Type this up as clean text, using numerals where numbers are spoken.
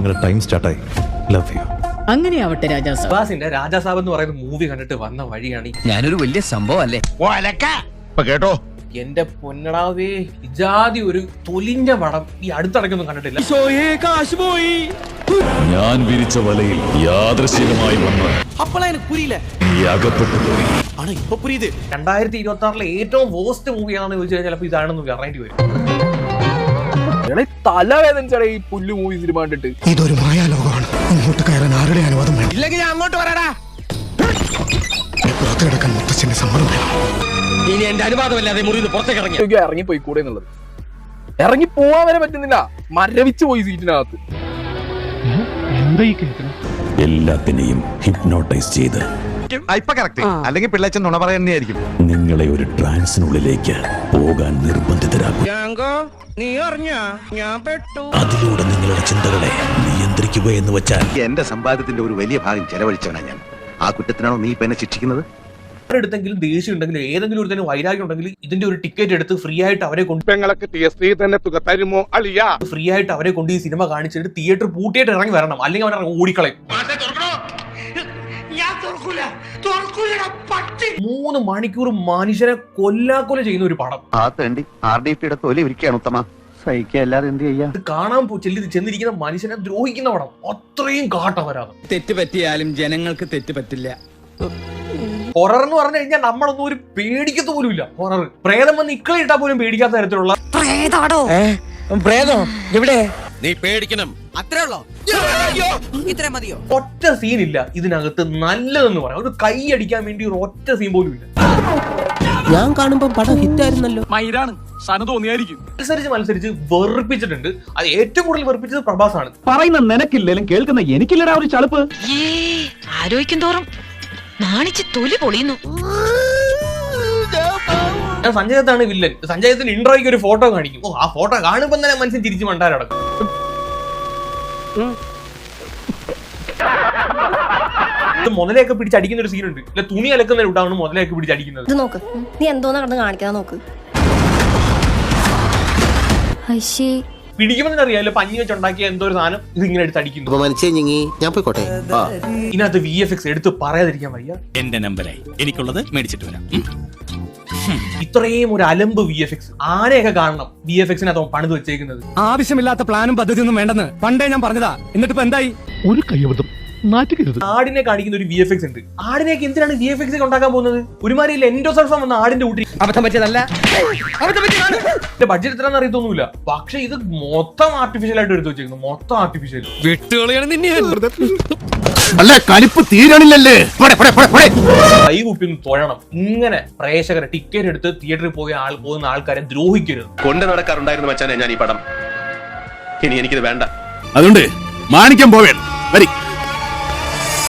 നിങ്ങളുടെ ടൈം സ്റ്റാർട്ടായി. Love you. അങ്ങനെയാവട്ടെ രാജാസാബ്. പ്രഭാസിന്റെ രാജാസാബ് എന്ന് പറയുന്ന മൂവി കണ്ടിട്ട് വന്ന വഴിയാണ് ഞാനൊരു വലിയ സംഭവം അല്ലേ കേട്ടോ. എന്റെ പൊന്നടാവേ, ഇജാതി ഒരു തൊലിഞ്ഞ പടം ഈ അടുത്തിടയ്ക്കൊന്നും കണ്ടിട്ടില്ല. ഞാൻ വിരിച്ച വലയിൽ യാദൃശ്ചികമായി വന്ന് അകപ്പെട്ടു പോയി. 2026 ഏറ്റവും വേസ്റ്റ് മൂവിയാണെന്ന് ചോദിച്ചു കഴിഞ്ഞാൽ ചിലപ്പോൾ ഇതാണെന്ന് പറയേണ്ടി വരും. തലവേദനിച്ചാണ് ഈ പുല്ല് മൂവി സിനിമ കണ്ടിട്ട്. ഇതൊരു മായാലോകമാണ്. അങ്ങോട്ട് കയറാൻ ആരുടെ അനുവാദം വേണം? ഇല്ലെങ്കിൽ ഞാൻ അങ്ങോട്ട് വരാടാ. പുറത്തു കിടക്കാൻ മുത്തച്ഛന്റെ സമ്മതം വേണം. ഇനി എന്റെ അനുവാദമല്ലാതെ മുറിയിൽ പുറത്തേക്ക് ഇറങ്ങി ഇറങ്ങി പോയിക്കൂടെ എന്നുള്ളത്. ഇറങ്ങി പോവാൻ വരെ പറ്റുന്നില്ല, മരവിച്ച് പോയി സീറ്റിനകത്ത്. എല്ലാത്തിനെയും ഹിപ്നോട്ടൈസ് ചെയ്ത് അല്ലെങ്കിൽ പിള്ളേച്ചൻ നുണ പറയുന്നതായിരിക്കും. നിങ്ങളെ ഒരു ട്രാൻസിനുള്ളിലേക്ക് പോകാൻ നിർബന്ധിതരാകും. അതിലൂടെ നിങ്ങളുടെ ചിന്തകളെ നിയന്ത്രിക്കുക എന്ന് വെച്ചാൽ എന്റെ സമ്പാദ്യത്തിന്റെ ഒരു വലിയ ഭാഗം ചെലവഴിച്ചവനാ ഞാൻ. ആ കുറ്റത്തിനാണോ നീ ഇപ്പൊ എന്നെ ശിക്ഷിക്കുന്നത്? ആരെടുത്തെങ്കിലും ദേഷ്യം ഉണ്ടെങ്കിലും ഏതെങ്കിലും ഒരു തന്നെ വൈരാഗ്യം ഉണ്ടെങ്കിൽ ഇതിന്റെ ഒരു ടിക്കറ്റ് എടുത്ത് ഫ്രീ ആയിട്ട് അവരെ കൊണ്ട് ഫ്രീ ആയിട്ട് അവരെ കൊണ്ട് ഈ സിനിമ കാണിച്ചിട്ട് തിയേറ്റർ പൂട്ടിയിട്ട് ഇറങ്ങി വരണം, അല്ലെങ്കിൽ അവരെ ഓടിക്കളയും. 3 മണിക്കൂർ മനുഷ്യനെ കൊല്ലാക്കൊല ചെയ്യുന്ന ഒരു പടം. RDPയുടെ തൊലി ഇരിക്കുകയാണ് ഉത്തമ. സഹിക്കല്ലാതെ എന്ത് ചെയ്യാ? ഇത് കാണാൻ ചെന്നിരിക്കുന്ന മനുഷ്യനെ ദ്രോഹിക്കുന്ന പടം. അത്രയും കാട്ടവരാണ്. തെറ്റ് പറ്റിയാലും ജനങ്ങൾക്ക് തെറ്റ് പറ്റില്ല. ഹൊറർ എന്ന് പറഞ്ഞു കഴിഞ്ഞാൽ നമ്മളൊന്നും ഒരു പേടിക്കത്ത് പോലും ഇല്ല. ഹൊറർ പ്രേതം വന്ന് ഇക്കളിട്ടാ പോലും പേടിക്കാത്ത തരത്തിലുള്ള എവിടെ നീ പേടിക്കണം, അത്രേ ഉള്ളോ? ഇത്ര മതിയോ? ഒറ്റ സീനില്ല ഇതിനകത്ത് നല്ലതെന്ന് പറയാം. ഒരു കൈ അടിക്കാൻ വേണ്ടി ഒരു ഒറ്റ സീൻ പോലും ഇല്ല. ഞാൻ കാണുമ്പോ പടം ഹിറ്റായിരുന്നല്ലോ. മത്സരിച്ച് വെറുപ്പിച്ചിട്ടുണ്ട്. അത് ഏറ്റവും കൂടുതൽ വെറുപ്പിച്ചത് പ്രഭാസാണ്. പറയുന്ന നിനക്കില്ലേലും കേൾക്കുന്ന എനിക്കില്ലടാ ഒരു ചളുപ്പ്. ആലോചിക്കും തോറും നാണിച്ച് തൊലി പൊളിയുന്നു. സഞ്ജയത്താണ് വില്ലൻ. സഞ്ജയത്തിന് ഇൻട്രോയ്ക്ക് ഒരു ഫോട്ടോ കാണിക്കും. ആ ഫോട്ടോ കാണുമ്പോൾ തന്നെ മനുഷ്യൻ തിരിച്ചു മണ്ടാരടക്കും. മുതലയൊക്കെ പിടിച്ചടിക്കുന്ന ഒരു സീനുണ്ട്. ഇല്ല, തുണി അലക്കുന്ന ഇട്ടാണ് മുതലയൊക്കെ പിടിച്ചടിക്കുന്നത്. നോക്ക്, നീ എന്തോന്നാ കണ്ട് കാണിക്കാൻ നോക്ക്. പിടിക്കുമ്പോൾ അറിയാമല്ലോ, പഞ്ഞി വെച്ചുണ്ടാക്കിയ എന്തോ ഒരു സാധനം ഇത് ഇങ്ങനെ എടുത്ത് അടിക്കുന്നു. ഞാൻ പോയിക്കോട്ടെ. ഇതിനകത്ത് VFX എടുത്ത് പറയാതിരിക്കാൻ വയ്യ. എന്റെ നമ്പരായി, എനിക്കുള്ളത് മേടിച്ചിട്ട് വരാം. ഇത്രയും ഒരു അലമ്പ് VFX. ആരെയൊക്കെ കാണണം VFXനകത്ത് പണിത് വെച്ചേക്കുന്നത്. ആവശ്യമില്ലാത്ത പ്ലാനും പദ്ധതിയൊന്നും വേണ്ടെന്ന് പണ്ടേ ഞാൻ പറഞ്ഞതാ. എന്നിട്ടിപ്പോ എന്തായി? ഒരു കൈവതം നാറ്റുകരുത്. ആടിനെ കാണിക്കുന്ന ഒരു VFX ഉണ്ട്. ആടിനെയൊക്കെ എന്തിനാണ് VFX ഉണ്ടാക്കാൻ പോകുന്നത്? ഒരുമാതിരി എൻഡോസൾഫാൻ വന്ന ആടിന്റെ കൂട്ടി. അബദ്ധം പറ്റിയതല്ല. ബഡ്ജറ്റ് എത്രയാണെന്ന് അറിയത്തൊന്നുമില്ല. പക്ഷെ ഇത് മൊത്തം ആർട്ടിഫിഷ്യൽ ആയിട്ട് എടുത്തു വെച്ചേക്കുന്നു. മൊത്തം ആർട്ടിഫിഷ്യൽ. വിട്ടുകളിയാണ് നിന്നെ. അല്ല, കലിപ്പ് തീരണില്ലല്ലേ? കൈ കുപ്പി തൊഴണം. ഇങ്ങനെ പ്രേക്ഷകരെ ടിക്കറ്റ് എടുത്ത് തിയേറ്ററിൽ പോകുന്ന ആൾക്കാരെ ദ്രോഹിക്കരുത്. കൊണ്ട് നടക്കാറുണ്ടായിരുന്നു മച്ചാനെ ഞാൻ ഈ പടം. ഇനി എനിക്കിത് വേണ്ട. അതുകൊണ്ട് മാണിക്കം പോവേണ്ട.